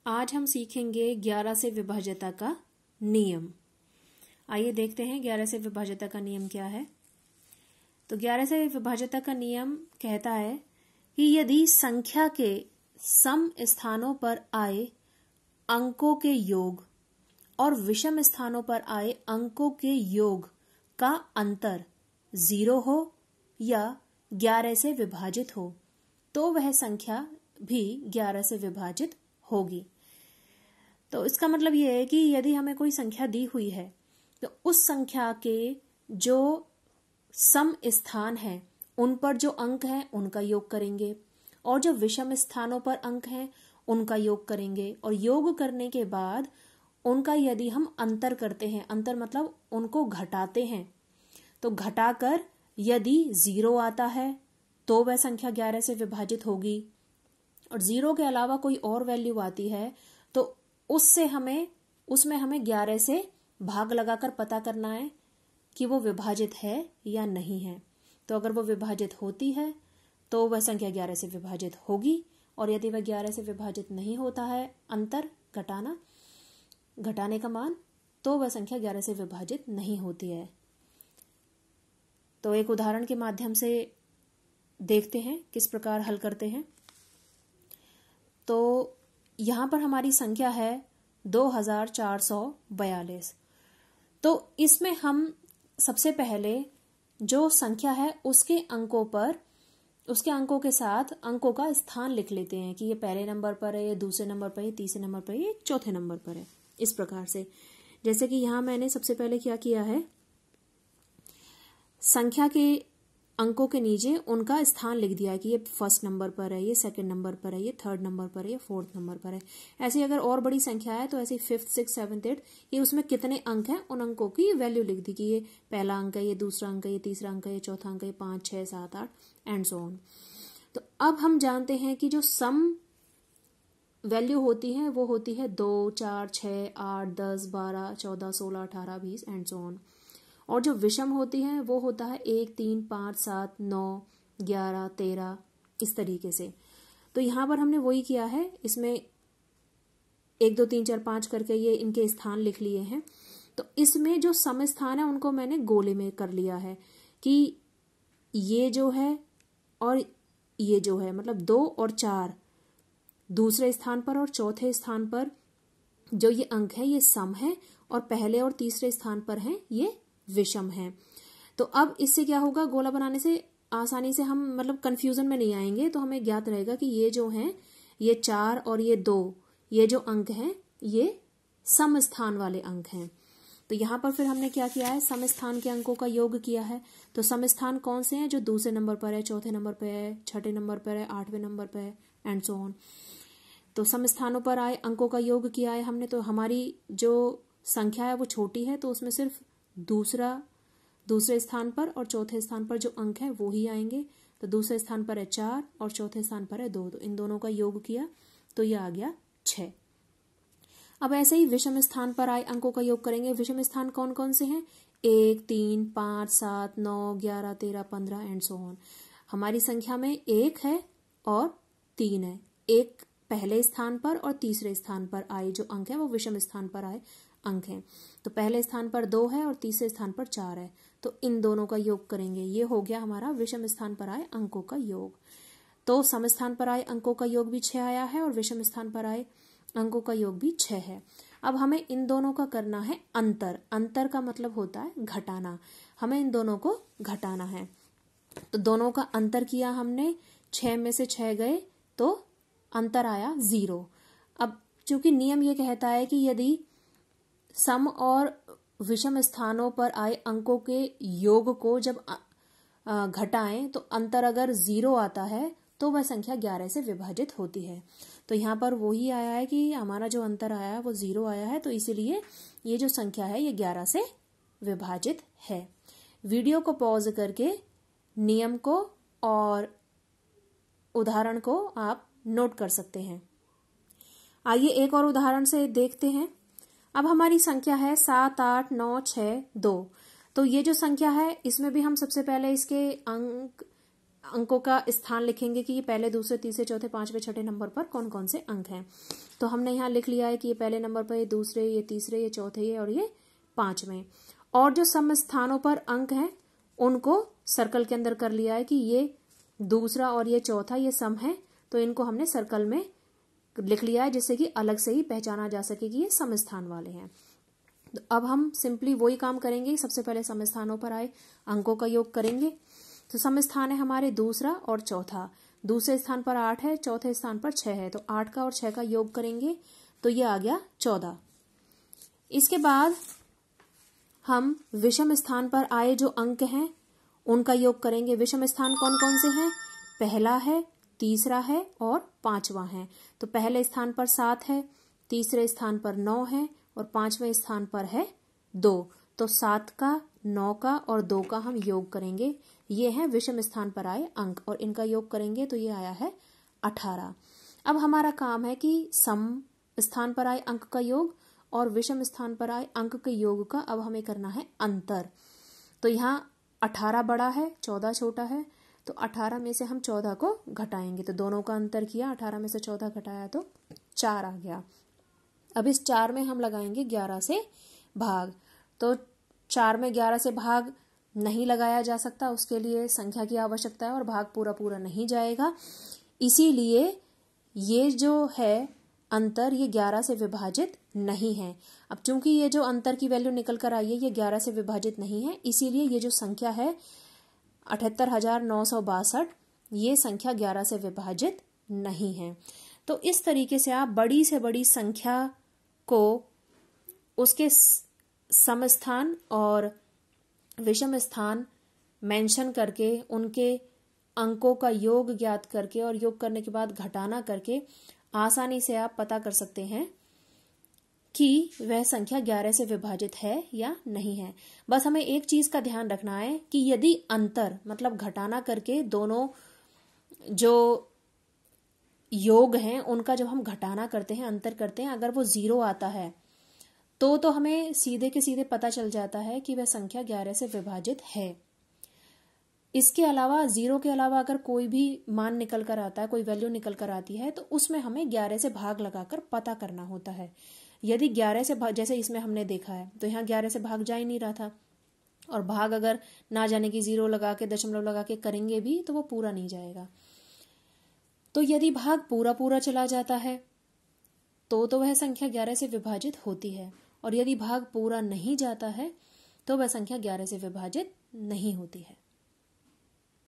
आज हम सीखेंगे 11 से विभाज्यता का नियम। आइए देखते हैं 11 से विभाज्यता का नियम क्या है। तो 11 से विभाज्यता का नियम कहता है कि यदि संख्या के सम स्थानों पर आए अंकों के योग और विषम स्थानों पर आए अंकों के योग का अंतर 0 हो या 11 से विभाजित हो तो वह संख्या भी 11 से विभाजित होगी। तो इसका मतलब यह है कि यदि हमें कोई संख्या दी हुई है तो उस संख्या के जो सम स्थान हैं उन पर जो अंक हैं उनका योग करेंगे और जो विषम स्थानों पर अंक हैं उनका योग करेंगे और योग करने के बाद उनका यदि हम अंतर करते हैं, अंतर मतलब उनको घटाते हैं, तो घटाकर यदि 0 आता है तो वह संख्या 11 से विभाजित होगी और 0 के अलावा कोई और वैल्यू आती है तो उसमें हमें 11 से भाग लगाकर पता करना है कि वो विभाजित है या नहीं है। तो अगर वो विभाजित होती है तो वह संख्या 11 से विभाजित होगी और यदि वह 11 से विभाजित नहीं होता है, अंतर घटाने का मान, तो वह संख्या 11 से विभाजित नहीं होती है। तो एक उदाहरण के माध्यम से देखते हैं किस प्रकार हल करते हैं। तो यहां पर हमारी संख्या है 2442। तो इसमें हम सबसे पहले जो संख्या है उसके अंकों के साथ अंकों का स्थान लिख लेते हैं कि ये पहले नंबर पर है, ये दूसरे नंबर पर है, तीसरे नंबर पर है, ये चौथे नंबर पर है। इस प्रकार से जैसे कि यहां मैंने सबसे पहले क्या किया है, संख्या के अंकों के नीचे उनका स्थान लिख दिया है कि ये फर्स्ट नंबर पर है, ये सेकंड नंबर पर है, ये थर्ड नंबर पर है, ये फोर्थ नंबर पर है। ऐसे अगर और बड़ी संख्या है तो ऐसे 5th 6th 7th 8 ये उसमें कितने अंक हैं उन अंकों की वैल्यू लिख दी कि ये पहला अंक है, ये दूसरा अंक है, ये तीसरा अंक है, ये चौथा अंक है, 5 6 7 8 एंड सो ऑन। तो अब हम जानते हैं कि जो सम वैल्यू होती है वो होती है 2 4 6 8 10 12 14 16 18 20 एंड सो ऑन। और जो विषम होती है वो होता है 1 3 5 7 9 11 13 इस तरीके से। तो यहां पर हमने वही किया है, इसमें 1 2 3 4 5 करके ये इनके स्थान लिख लिए हैं। तो इसमें जो सम स्थान है उनको मैंने गोले में कर लिया है कि ये जो है और ये जो है, मतलब 2 और 4 दूसरे स्थान पर और चौथे स्थान पर जो ये अंक है ये सम है और पहले और तीसरे स्थान पर है ये विषम है। तो अब इससे क्या होगा, गोला बनाने से आसानी से हम मतलब कंफ्यूजन में नहीं आएंगे। तो हमें ज्ञात रहेगा कि ये जो है ये 4 और ये 2 ये जो अंक हैं ये सम स्थान वाले अंक हैं। तो यहां पर फिर हमने क्या किया है, सम स्थान के अंकों का योग किया है। तो सम स्थान कौन से हैं, जो दूसरे नंबर पर है, चौथे नंबर पर है, छठे नंबर पर है, 8वें नंबर पर है एंड सो ऑन। तो सम स्थानों पर आए अंकों का योग किया है हमने। तो हमारी जो संख्या है वो छोटी है तो उसमें सिर्फ दूसरे स्थान पर और चौथे स्थान पर जो अंक है वो ही आएंगे। तो दूसरे स्थान पर है 4 और चौथे स्थान पर है 2। तो इन दोनों का योग किया तो यह आ गया 6। अब ऐसे ही विषम स्थान पर आए अंकों का योग करेंगे। विषम स्थान कौन कौन से हैं, 1 3 5 7 9 11 13 15 एंड सो ऑन। हमारी संख्या में 1 है और 3 है। 1 पहले स्थान पर और तीसरे स्थान पर आए जो अंक है वो विषम स्थान पर आए अंक हैं। तो पहले स्थान पर 2 है और तीसरे स्थान पर 4 है। तो इन दोनों का योग करेंगे, ये हो गया हमारा विषम स्थान पर आए अंकों का योग। तो सम स्थान पर आए अंकों का योग भी 6 आया है और विषम स्थान पर आए अंकों का योग भी 6 है। अब हमें इन दोनों का करना है अंतर। अंतर का मतलब होता है घटाना, हमें इन दोनों को घटाना है। तो दोनों का अंतर किया हमने, 6 में से 6 गए तो अंतर आया 0। अब चूंकि नियम ये कहता है कि यदि सम और विषम स्थानों पर आए अंकों के योग को जब घटाएं तो अंतर अगर 0 आता है तो वह संख्या 11 से विभाजित होती है। तो यहाँ पर वही आया है कि हमारा जो अंतर आया है वो 0 आया है, तो इसीलिए ये जो संख्या है ये 11 से विभाजित है। वीडियो को पॉज करके नियम को और उदाहरण को आप नोट कर सकते हैं। आइए एक और उदाहरण से देखते हैं। अब हमारी संख्या है 7 8 9 6 2। तो ये जो संख्या है इसमें भी हम सबसे पहले इसके अंकों का स्थान लिखेंगे कि ये पहले, दूसरे, तीसरे, चौथे, पांचवें, छठे नंबर पर कौन कौन से अंक हैं। तो हमने यहाँ लिख लिया है कि ये पहले नंबर पर, ये दूसरे, ये तीसरे, ये चौथे, ये और ये पांचवें। और जो सम स्थानों पर अंक हैं उनको सर्कल के अंदर कर लिया है कि ये दूसरा और ये चौथा ये सम है, तो इनको हमने सर्कल में लिख लिया है जिससे कि अलग से ही पहचाना जा सके कि ये सम स्थान वाले हैं। तो अब हम सिंपली वही काम करेंगे। सबसे पहले सम स्थानों पर आए अंकों का योग करेंगे। तो सम स्थान है हमारे दूसरा और चौथा। दूसरे स्थान पर 8 है, चौथे स्थान पर 6 है, तो 8 का और 6 का योग करेंगे तो ये आ गया 14। इसके बाद हम विषम स्थान पर आए जो अंक हैं उनका योग करेंगे। विषम स्थान कौन कौन से हैं? पहला है, तीसरा है और पांचवा है। तो पहले स्थान पर 7 है, तीसरे स्थान पर 9 है और पांचवें स्थान पर है 2। तो 7 का, 9 का और 2 का हम योग करेंगे। ये है विषम स्थान पर आए अंक और इनका योग करेंगे तो ये आया है 18। अब हमारा काम है कि सम स्थान पर आए अंक का योग और विषम स्थान पर आए अंक के योग का अब हमें करना है अंतर। तो यहाँ 18 बड़ा है, 14 छोटा है, तो 18 में से हम 14 को घटाएंगे। तो दोनों का अंतर किया, 18 में से 14 घटाया तो 4 आ गया। अब इस 4 में हम लगाएंगे 11 से भाग। तो 4 में 11 से भाग नहीं लगाया जा सकता, उसके लिए संख्या की आवश्यकता है और भाग पूरा पूरा नहीं जाएगा। इसीलिए ये जो है अंतर ये 11 से विभाजित नहीं है। अब चूंकि ये जो अंतर की वैल्यू निकल कर आई है ये 11 से विभाजित नहीं है, इसीलिए ये जो संख्या है 78,962 ये संख्या 11 से विभाजित नहीं है। तो इस तरीके से आप बड़ी से बड़ी संख्या को उसके समस्थान और विषम स्थान मेंशन करके उनके अंकों का योग ज्ञात करके और योग करने के बाद घटाना करके आसानी से आप पता कर सकते हैं कि वह संख्या 11 से विभाजित है या नहीं है। बस हमें एक चीज का ध्यान रखना है कि यदि अंतर मतलब घटाना करके दोनों जो योग हैं उनका जब हम घटाना करते हैं, अंतर करते हैं, अगर वो 0 आता है तो हमें सीधे के सीधे पता चल जाता है कि वह संख्या 11 से विभाजित है। इसके अलावा 0 के अलावा अगर कोई भी मान निकल कर आता है, कोई वैल्यू निकल कर आती है तो उसमें हमें 11 से भाग लगाकर पता करना होता है। यदि 11 से भाग, जैसे इसमें हमने देखा है, तो यहाँ 11 से भाग जा ही नहीं रहा था और भाग अगर ना जाने की 0 लगा के, दशमलव लगा के करेंगे भी तो वो पूरा नहीं जाएगा। तो यदि भाग पूरा पूरा चला जाता है तो वह संख्या 11 से विभाजित होती है और यदि भाग पूरा नहीं जाता है तो वह संख्या 11 से विभाजित नहीं होती है।